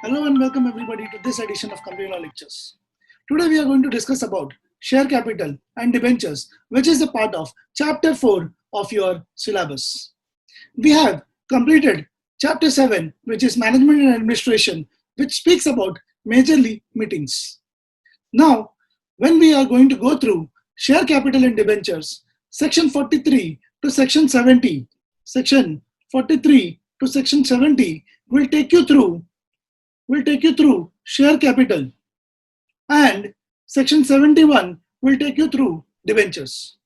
Hello and welcome everybody to this edition of CMA Lectures. Today we are going to discuss about share capital and debentures, which is a part of chapter 4 of your syllabus. We have completed chapter 7, which is management and administration, which speaks about majorly meetings. Now, when we are going to go through share capital and debentures, section 43 to section 70, section 43 to section 70 will take you through share capital, and section 71 will take you through debentures.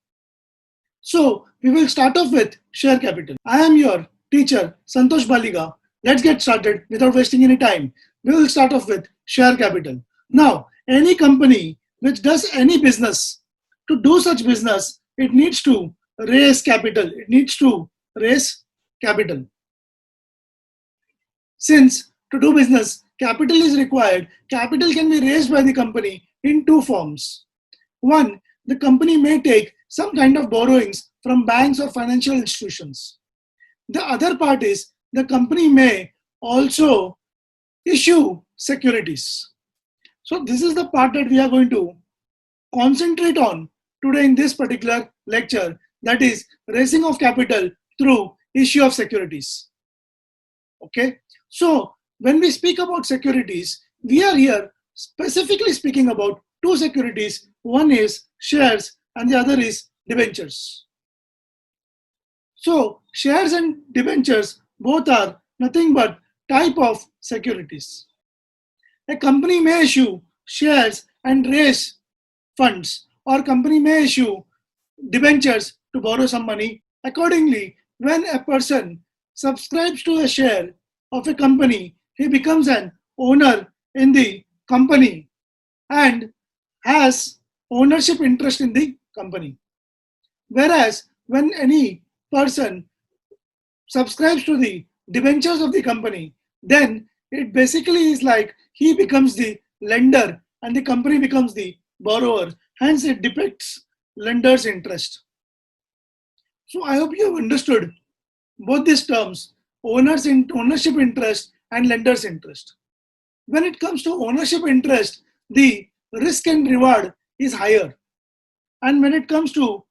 So we will start off with share capital. I am your teacher Santosh Baliga. Let's get started without wasting any time. We will start off with share capital. Now, any company which does any business, to do such business, it needs to raise capital. Since to do business, capital is required. Capital can be raised by the company in two forms. One, the company may take some kind of borrowings from banks or financial institutions. The other part is the company may also issue securities. So this is the part that we are going to concentrate on today in this particular lecture, that is raising of capital through issue of securities. Okay, so when we speak about securities, we are here specifically speaking about two securities. One is shares and the other is debentures. So shares and debentures both are nothing but type of securities. A company may issue shares and raise funds, or company may issue debentures to borrow some money. Accordingly, when a person subscribes to a share of a company, he becomes an owner in the company and has ownership interest in the company. Whereas when any person subscribes to the debentures of the company, then it basically is like he becomes the lender and the company becomes the borrower. Hence, it depicts lender's interest. So I hope you have understood both these terms, ownership interest and lender's interest. When it comes to ownership interest, the risk and reward is higher. And when it comes to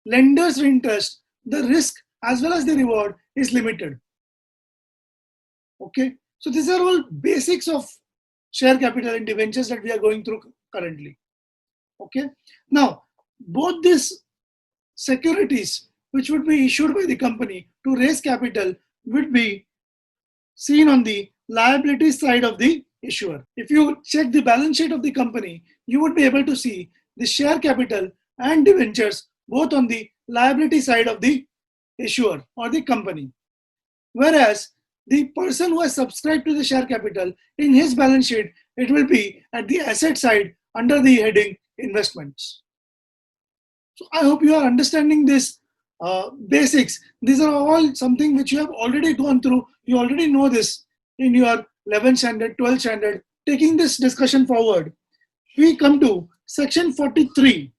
lender's interest, the risk as well as the reward is limited. Okay, so these are all basics of share capital and debentures that we are going through currently. Okay, now both these securities which would be issued by the company to raise capital would be seen on the liability side of the issuer. If you check the balance sheet of the company, you would be able to see the share capital and debentures both on the liability side of the issuer or the company. Whereas the person who has subscribed to the share capital, in his balance sheet, it will be at the asset side under the heading investments. So I hope you are understanding this basics. These are all something which you have already gone through. You already know this in your 11th standard, 12th standard. Taking this discussion forward, we come to section 43.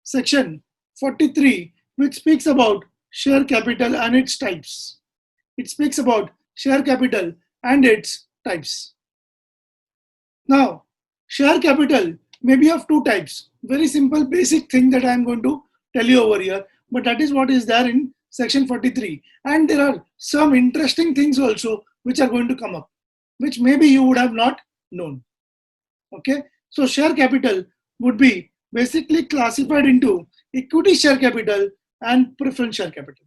Section 43, which speaks about share capital and its types. It speaks about share capital and its types. Now, share capital may be of two types. Very simple, basic thing that I am going to tell you over here. But that is what is there in section 43. And there are some interesting things also which are going to come up, which maybe you would have not known. Okay, so share capital would be basically classified into equity share capital and preference share capital.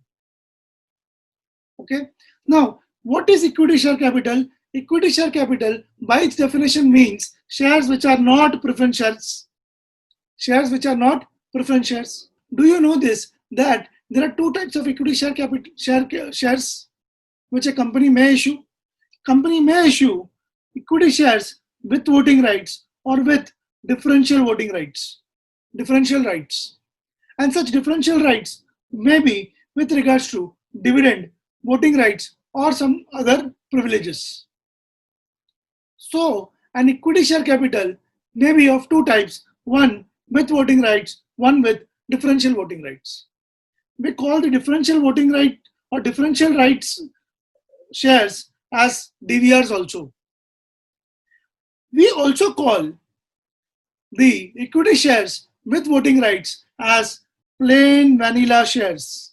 Okay, now what is equity share capital? Equity share capital by its definition means shares which are not preference shares. Shares which are not preference shares. Do you know this? That there are two types of equity share capital shares which a company may issue. Company may issue equity shares with voting rights or with differential voting rights, differential rights. And such differential rights may be with regards to dividend, voting rights, or some other privileges. So an equity share capital may be of two types, one with voting rights, one with differential voting rights. We call the differential voting right or differential rights shares as DVRs also. We also call the equity shares with voting rights as plain vanilla shares.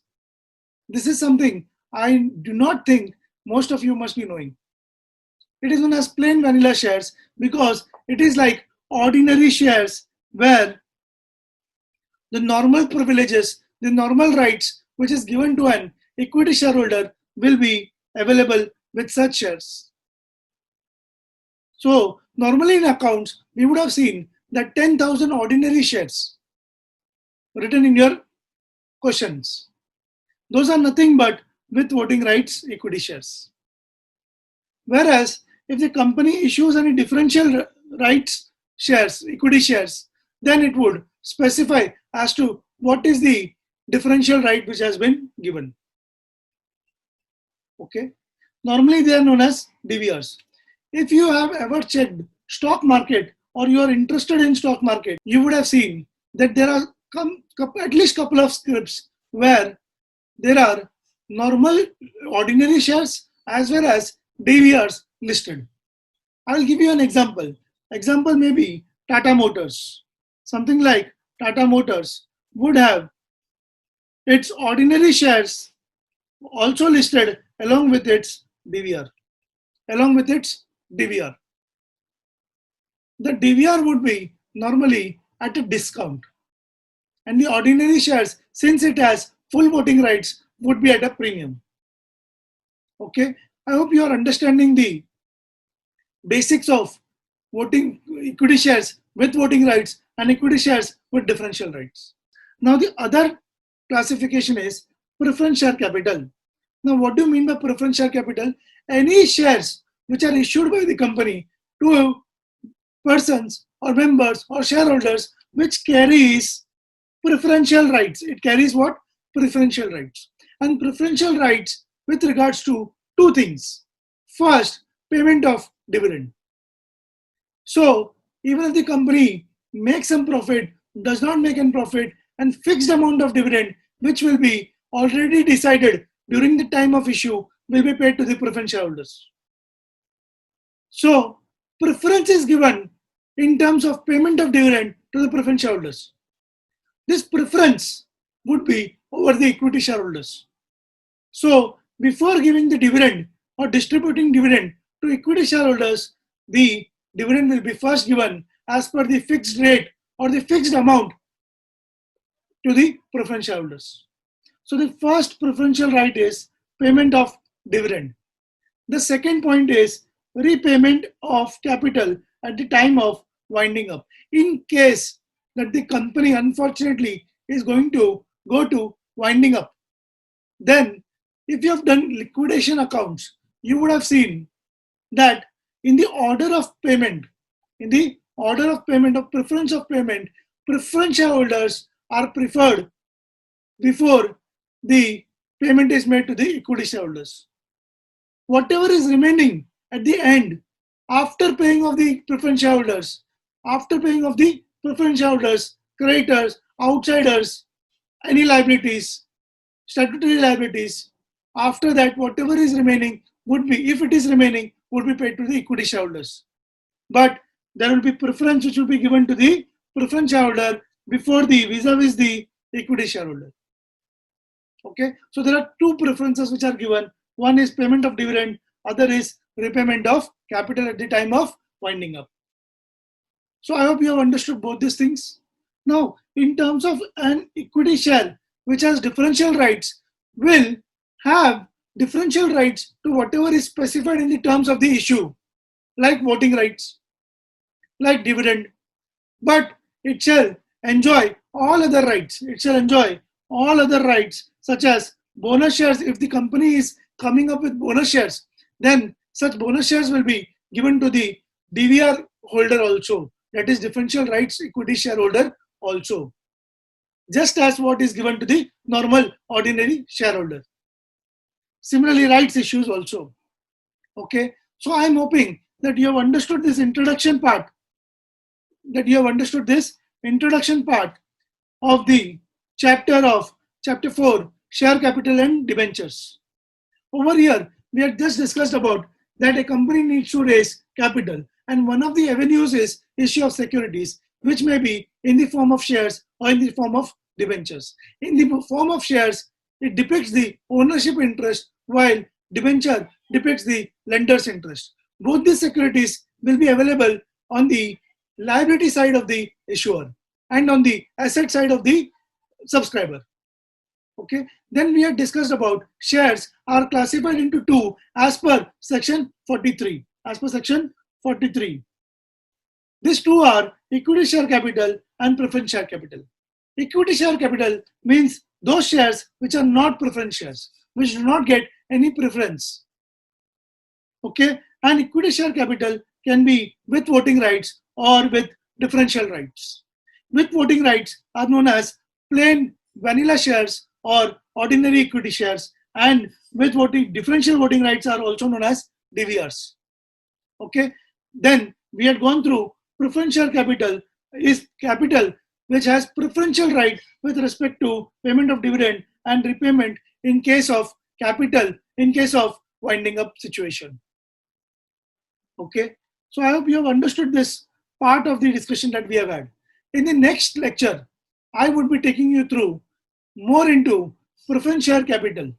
This is something I do not think most of you must be knowing. It is known as plain vanilla shares because it is like ordinary shares where the normal privileges, the normal rights which is given to an equity shareholder will be available with such shares. So normally in accounts, we would have seen that 10,000 ordinary shares written in your questions. Those are nothing but with voting rights equity shares. Whereas if the company issues any differential rights shares, equity shares, then it would specify as to what is the differential right which has been given. Okay. Normally they are known as DVRs. If you have ever checked stock market or you are interested in stock market, you would have seen that there are at least couple of scripts where there are normal ordinary shares as well as DVRs listed. I'll give you an example. Example may be Tata Motors. Something like Tata Motors would have its ordinary shares also listed along with its DVR. Along with its DVR. The DVR would be normally at a discount. And the ordinary shares, since it has full voting rights, would be at a premium. Okay, I hope you are understanding the basics of voting equity shares with voting rights and equity shares with differential rights. Now the other classification is preference share capital. Now what do you mean by preference share capital? Any shares which are issued by the company to persons or members or shareholders which carries preferential rights. It carries what? Preferential rights. And preferential rights with regards to two things. First, payment of dividend. So even if the company makes some profit, does not make any profit, and fixed amount of dividend which will be already decided during the time of issue will be paid to the preference shareholders. So preference is given in terms of payment of dividend to the preference shareholders. This preference would be over the equity shareholders. So before giving the dividend or distributing dividend to equity shareholders, the dividend will be first given as per the fixed rate or the fixed amount to the preference shareholders. So the first preferential right is payment of dividend. The second point is repayment of capital at the time of winding up. In case that the company unfortunately is going to go to winding up, then if you have done liquidation accounts, you would have seen that in the order of payment, of preference of payment, preference shareholders are preferred before the payment is made to the equity shareholders. Whatever is remaining at the end, after paying of the preference shareholders, creditors, outsiders, any liabilities, statutory liabilities, after that, whatever is remaining would be, if it is remaining, would be paid to the equity shareholders. But there will be preference which will be given to the preference shareholder before the vis-a-vis the equity shareholder. Okay, so there are two preferences which are given. One is payment of dividend, other is repayment of capital at the time of winding up. So I hope you have understood both these things. Now, in terms of an equity share which has differential rights, will have differential rights to whatever is specified in the terms of the issue, like voting rights, like dividend, but it shall enjoy all other rights. It shall enjoy all other rights such as bonus shares. If the company is coming up with bonus shares, then such bonus shares will be given to the DVR holder also, that is differential rights equity shareholder also, just as what is given to the normal ordinary shareholder. Similarly, rights issues also. Okay, so I am hoping that you have understood this introduction part, of the chapter 4, share capital and debentures. Over here, we had just discussed about that a company needs to raise capital, And one of the avenues is issue of securities, which may be in the form of shares or in the form of debentures. In the form of shares, it depicts the ownership interest, while debenture depicts the lender's interest. Both these securities will be available on the liability side of the issuer and on the asset side of the subscriber. Okay. Then we have discussed about shares are classified into two as per section 43. As per section 43. These two are equity share capital and preference share capital. Equity share capital means those shares which are not preference shares, which do not get any preference. Okay. And equity share capital can be with voting rights or with differential rights. With voting rights are known as plain vanilla shares or ordinary equity shares, and with differential voting rights are also known as DVRs. Okay. Then we had gone through preferential capital is capital which has preferential right with respect to payment of dividend and repayment in case of capital in case of winding up situation. Okay. So I hope you have understood this part of the discussion that we have had. In the next lecture, I would be taking you through more into preference share capital.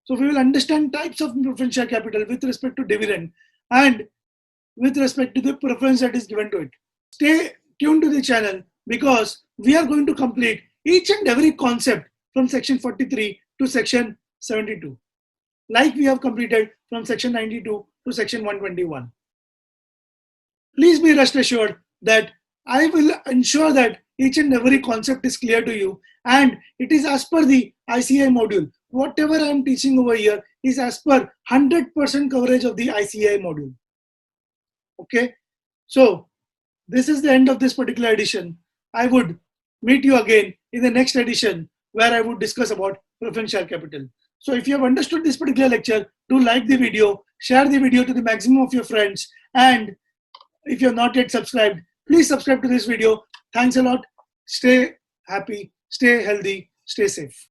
So we will understand types of preference share capital with respect to dividend and with respect to the preference that is given to it. Stay tuned to the channel because we are going to complete each and every concept from section 43 to section 72, like we have completed from section 92 to section 121. Please be rest assured that I will ensure that each and every concept is clear to you, and it is as per the ICAI module. Whatever I am teaching over here is as per 100% coverage of the ICAI module. Okay, so this is the end of this particular edition. I would meet you again in the next edition where I would discuss about preference share capital. So if you have understood this particular lecture, do like the video, share the video to the maximum of your friends, and if you have not yet subscribed, please subscribe to this video. Thanks a lot. Stay happy, stay healthy, stay safe.